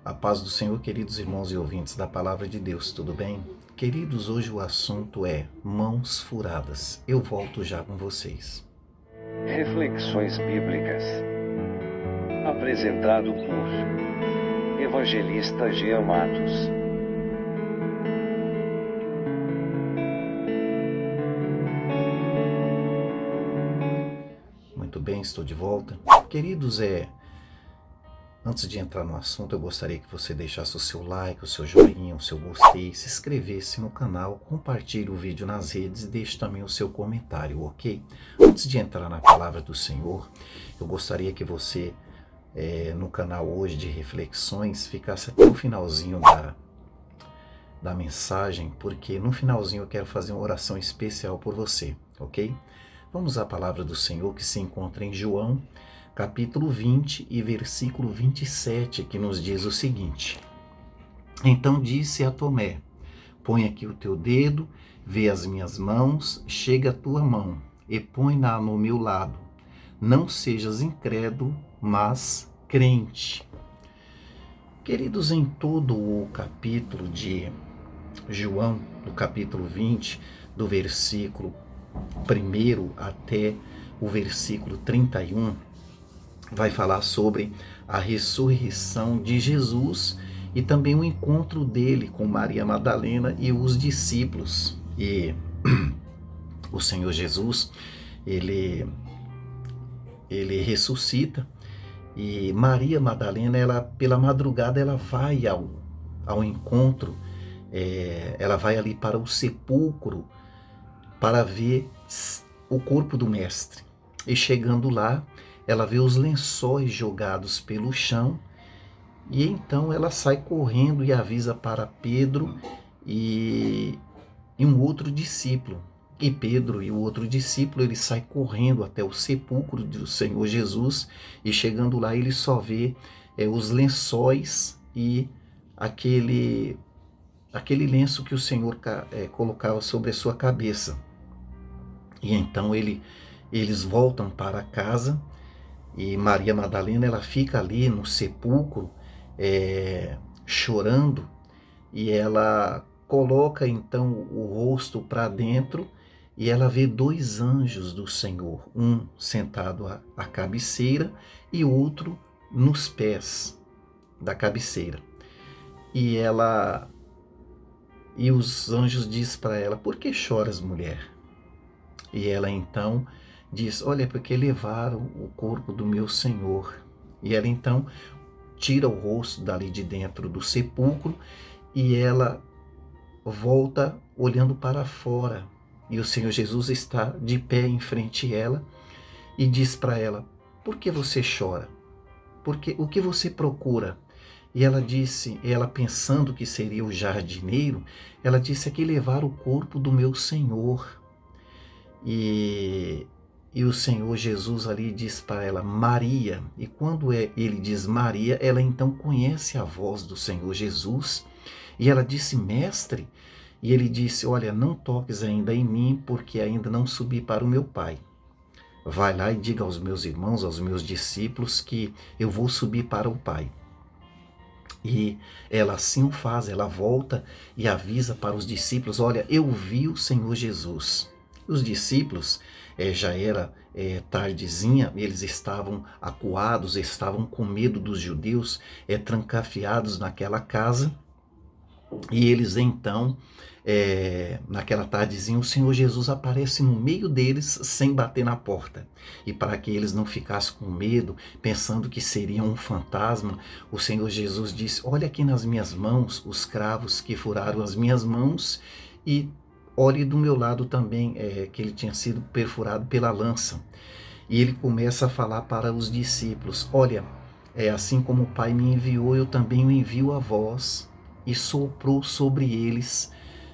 A paz do Senhor, queridos irmãos e ouvintes da Palavra de Deus, tudo bem? Queridos, hoje o assunto é mãos furadas. Eu volto já com vocês. Reflexões Bíblicas. Apresentado por Evangelista Jean Matos. Muito bem, estou de volta. Queridos, antes de entrar no assunto, eu gostaria que você deixasse o seu like, o seu joinha, o seu gostei, se inscrevesse no canal, compartilhe o vídeo nas redes e deixe também o seu comentário, ok? Antes de entrar na Palavra do Senhor, eu gostaria que você, no canal hoje de reflexões, ficasse até o finalzinho da mensagem, porque no finalzinho eu quero fazer uma oração especial por você, ok? Vamos à Palavra do Senhor que se encontra em João, capítulo 20 e versículo 27, que nos diz o seguinte: Então disse a Tomé: Põe aqui o teu dedo, vê as minhas mãos, chega a tua mão e põe-na no meu lado. Não sejas incrédulo, mas crente. Queridos, em todo o capítulo de João, no capítulo 20, do versículo 1 até o versículo 31, vai falar sobre a ressurreição de Jesus e também o encontro dele com Maria Madalena e os discípulos. E o Senhor Jesus, ele ressuscita e Maria Madalena, ela pela madrugada, ela vai ao encontro, ela vai ali para o sepulcro para ver o corpo do mestre. E chegando lá, ela vê os lençóis jogados pelo chão e então ela sai correndo e avisa para Pedro e um outro discípulo. E Pedro e o outro discípulo, ele sai correndo até o sepulcro do Senhor Jesus e chegando lá ele só vê os lençóis e aquele lenço que o Senhor colocava sobre a sua cabeça. E então eles voltam para casa. E Maria Madalena, ela fica ali no sepulcro, chorando, e ela coloca então o rosto para dentro e ela vê dois anjos do Senhor, um sentado à cabeceira e outro nos pés da cabeceira. E os anjos dizem para ela: Por que choras, mulher? E ela então diz: Olha, porque levaram o corpo do meu Senhor. E ela então tira o rosto dali de dentro do sepulcro e ela volta olhando para fora. E o Senhor Jesus está de pé em frente a ela e diz para ela: Por que você chora? Porque o que você procura? E ela disse, ela pensando que seria o jardineiro, ela disse: É que levaram o corpo do meu Senhor. E o Senhor Jesus ali diz para ela: Maria. E quando ele diz Maria, ela então conhece a voz do Senhor Jesus. E ela disse: Mestre. E ele disse: Olha, não toques ainda em mim, porque ainda não subi para o meu Pai. Vai lá e diga aos meus irmãos, aos meus discípulos, que eu vou subir para o Pai. E ela assim o faz, ela volta e avisa para os discípulos: Olha, eu vi o Senhor Jesus. Os discípulos, já era tardezinha, eles estavam acuados, estavam com medo dos judeus, trancafiados naquela casa. E eles então, naquela tardezinha, o Senhor Jesus aparece no meio deles sem bater na porta. E para que eles não ficassem com medo, pensando que seria um fantasma, o Senhor Jesus disse: Olha aqui nas minhas mãos os cravos que furaram as minhas mãos e olhe do meu lado também, que ele tinha sido perfurado pela lança. E ele começa a falar para os discípulos: Olha, assim como o Pai me enviou, eu também o envio a vós. E soprou sobre eles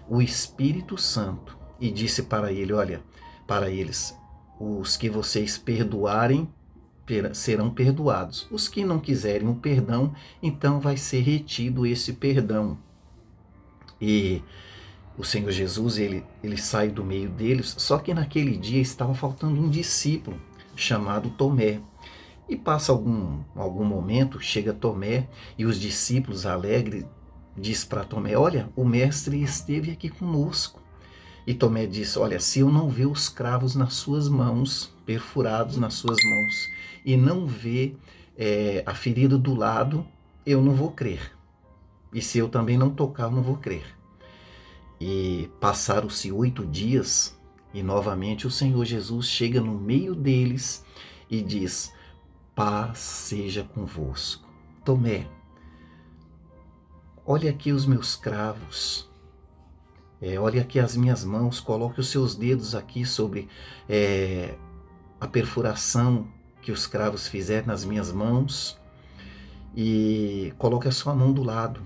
o Espírito Santo e disse para ele: Olha, para eles, os que vocês perdoarem serão perdoados. Os que não quiserem o perdão, então vai ser retido esse perdão. E o Senhor Jesus, ele sai do meio deles, só que naquele dia estava faltando um discípulo chamado Tomé. E passa algum momento, chega Tomé e os discípulos alegres diz para Tomé: olha, o mestre esteve aqui conosco. E Tomé disse: olha, se eu não ver os cravos nas suas mãos, perfurados nas suas mãos, e não ver a ferida do lado, eu não vou crer. E se eu também não tocar, eu não vou crer. E passaram-se 8 dias, e novamente o Senhor Jesus chega no meio deles e diz: paz seja convosco. Tomé, olha aqui os meus cravos, olha aqui as minhas mãos, coloque os seus dedos aqui sobre a perfuração que os cravos fizeram nas minhas mãos e coloque a sua mão do lado.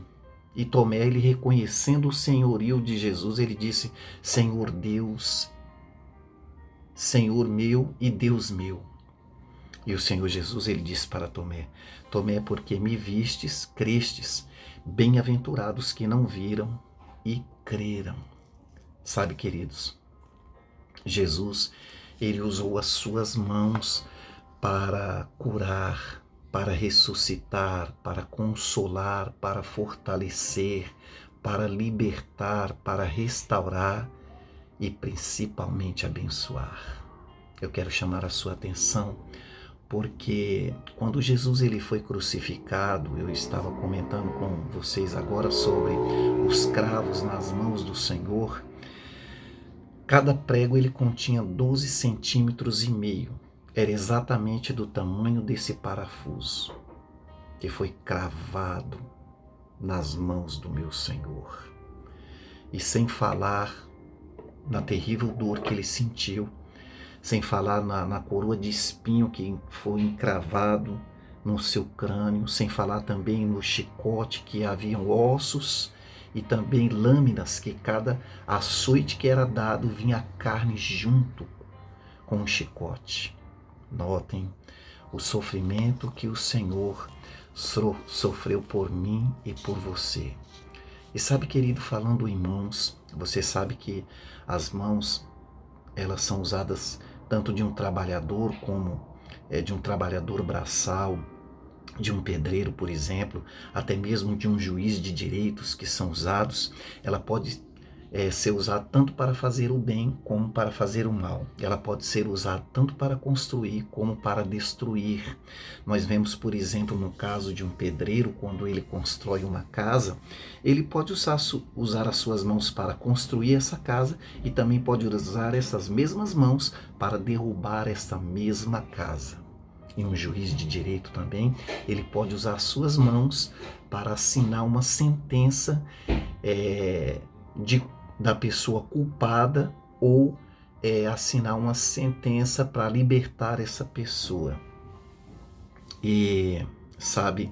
E Tomé, ele reconhecendo o senhorio de Jesus, ele disse: Senhor Deus, Senhor meu e Deus meu. E o Senhor Jesus, ele disse para Tomé: Tomé, porque me vistes, crestes, bem-aventurados que não viram e creram. Sabe, queridos, Jesus, ele usou as suas mãos para curar, para ressuscitar, para consolar, para fortalecer, para libertar, para restaurar e principalmente abençoar. Eu quero chamar a sua atenção porque quando Jesus ele foi crucificado, eu estava comentando com vocês agora sobre os cravos nas mãos do Senhor. Cada prego ele continha 12 centímetros e meio. Era exatamente do tamanho desse parafuso que foi cravado nas mãos do meu Senhor. E sem falar na terrível dor que ele sentiu, sem falar na coroa de espinho que foi encravado no seu crânio, sem falar também no chicote que haviam ossos e também lâminas que cada açoite que era dado vinha a carne junto com o chicote. Notem o sofrimento que o Senhor sofreu por mim e por você. E sabe, querido, falando em mãos, você sabe que as mãos, elas são usadas tanto de um trabalhador como de um trabalhador braçal, de um pedreiro, por exemplo, até mesmo de um juiz de direitos que são usados. Ela pode ser usada tanto para fazer o bem como para fazer o mal. Ela pode ser usada tanto para construir como para destruir. Nós vemos, por exemplo, no caso de um pedreiro, quando ele constrói uma casa, ele pode usar as suas mãos para construir essa casa e também pode usar essas mesmas mãos para derrubar essa mesma casa. E um juiz de direito também, ele pode usar as suas mãos para assinar uma sentença da pessoa culpada ou assinar uma sentença para libertar essa pessoa. E sabe,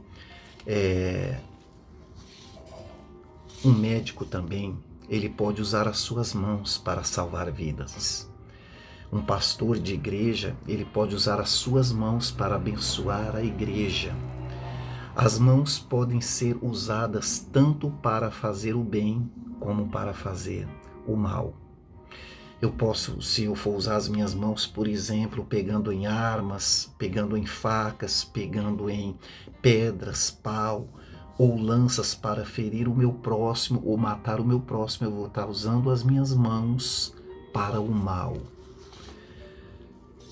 um médico também, ele pode usar as suas mãos para salvar vidas. Um pastor de igreja, ele pode usar as suas mãos para abençoar a igreja. As mãos podem ser usadas tanto para fazer o bem como para fazer o mal. Eu posso, se eu for usar as minhas mãos, por exemplo, pegando em armas, pegando em facas, pegando em pedras, pau ou lanças para ferir o meu próximo ou matar o meu próximo, eu vou estar usando as minhas mãos para o mal.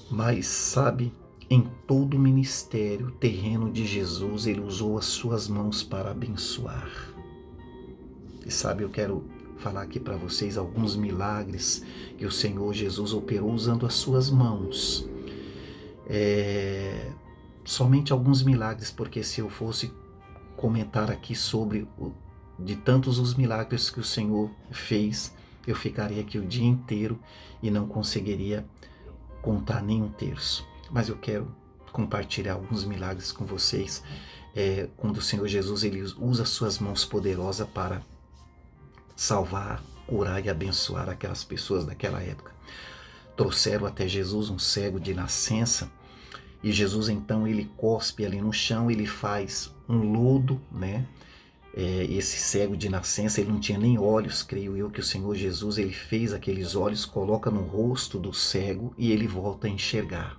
Mas sabe, em todo o ministério terreno de Jesus, ele usou as suas mãos para abençoar. E sabe, eu quero falar aqui para vocês alguns milagres que o Senhor Jesus operou usando as suas mãos. Somente alguns milagres, porque se eu fosse comentar aqui sobre de tantos os milagres que o Senhor fez, eu ficaria aqui o dia inteiro e não conseguiria contar nem um terço. Mas eu quero compartilhar alguns milagres com vocês, quando o Senhor Jesus ele usa suas mãos poderosas para salvar, curar e abençoar aquelas pessoas daquela época. Trouxeram até Jesus um cego de nascença e Jesus então ele cospe ali no chão, ele faz um lodo, né? Esse cego de nascença, ele não tinha nem olhos, creio eu que o Senhor Jesus ele fez aqueles olhos, coloca no rosto do cego e ele volta a enxergar.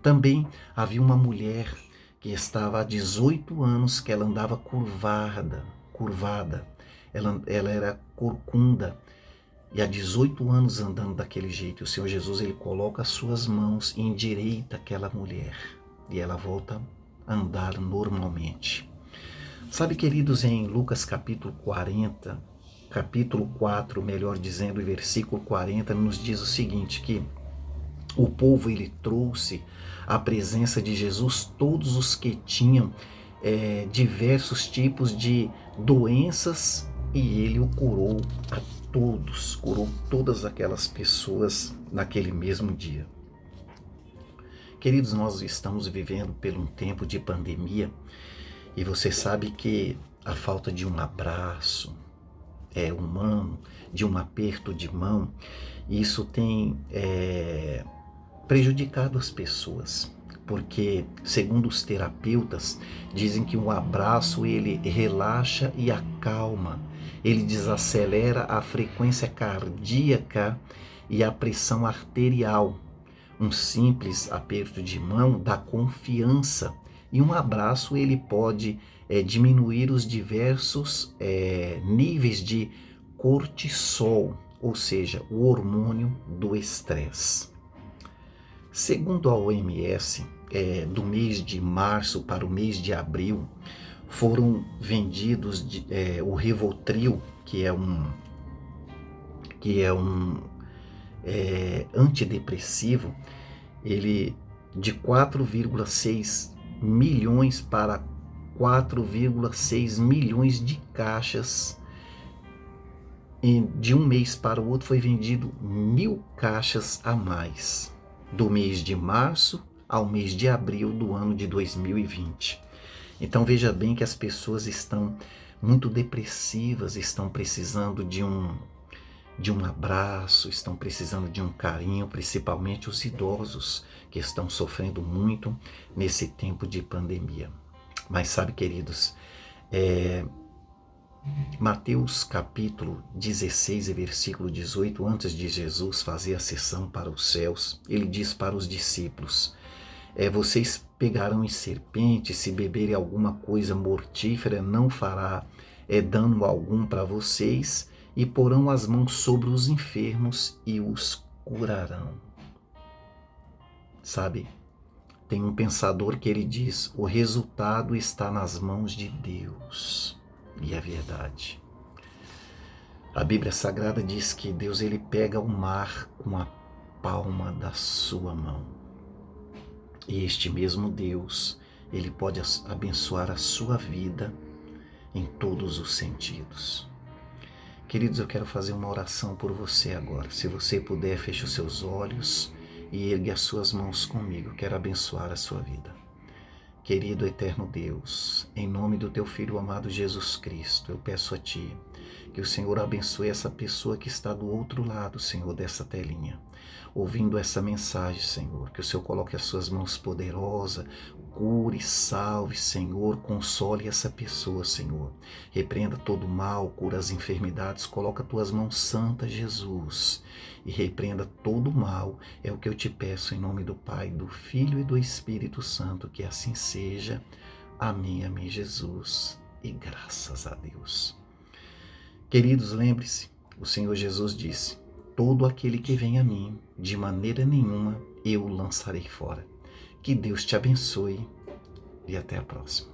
Também havia uma mulher que estava há 18 anos que ela andava curvada. Ela era corcunda. E há 18 anos andando daquele jeito, o Senhor Jesus ele coloca as suas mãos e endireita aquela mulher. E ela volta a andar normalmente. Sabe, queridos, em Lucas capítulo 4, melhor dizendo, versículo 40, nos diz o seguinte, que o povo ele trouxe à presença de Jesus todos os que tinham diversos tipos de doenças e ele o curou a todos, curou todas aquelas pessoas naquele mesmo dia. Queridos, nós estamos vivendo por um tempo de pandemia e você sabe que a falta de um abraço humano, de um aperto de mão, isso tem prejudicado as pessoas, porque segundo os terapeutas dizem que um abraço ele relaxa e acalma, ele desacelera a frequência cardíaca e a pressão arterial. Um simples aperto de mão dá confiança e um abraço ele pode diminuir os diversos níveis de cortisol, ou seja, o hormônio do estresse. Segundo a OMS, do mês de março para o mês de abril, foram vendidos o Rivotril, que é um antidepressivo, ele de 4,6 milhões para 4,6 milhões de caixas. De um mês para o outro foi vendido 1.000 caixas a mais, do mês de março ao mês de abril do ano de 2020. Então veja bem que as pessoas estão muito depressivas, estão precisando de um abraço, estão precisando de um carinho, principalmente os idosos que estão sofrendo muito nesse tempo de pandemia. Mas sabe, queridos, Mateus capítulo 16 e versículo 18, antes de Jesus fazer a ascensão para os céus, ele diz para os discípulos, vocês pegarão em serpentes, se beberem alguma coisa mortífera, não fará dano algum para vocês, e porão as mãos sobre os enfermos e os curarão. Sabe, tem um pensador que ele diz, o resultado está nas mãos de Deus. E é verdade. A Bíblia Sagrada diz que Deus ele pega o mar com a palma da sua mão. E este mesmo Deus, ele pode abençoar a sua vida em todos os sentidos. Queridos, eu quero fazer uma oração por você agora. Se você puder, feche os seus olhos e ergue as suas mãos comigo. Quero abençoar a sua vida. Querido eterno Deus, em nome do teu Filho amado Jesus Cristo, eu peço a Ti que o Senhor abençoe essa pessoa que está do outro lado, Senhor, dessa telinha, ouvindo essa mensagem, Senhor, que o Senhor coloque as suas mãos poderosas, cure, salve, Senhor, console essa pessoa, Senhor, repreenda todo o mal, cura as enfermidades, coloca as tuas mãos santas, Jesus, e repreenda todo o mal, é o que eu te peço em nome do Pai, do Filho e do Espírito Santo, que assim seja. Amém, amém, Jesus, e graças a Deus. Queridos, lembre-se, o Senhor Jesus disse, todo aquele que vem a mim, de maneira nenhuma eu o lançarei fora. Que Deus te abençoe e até a próxima.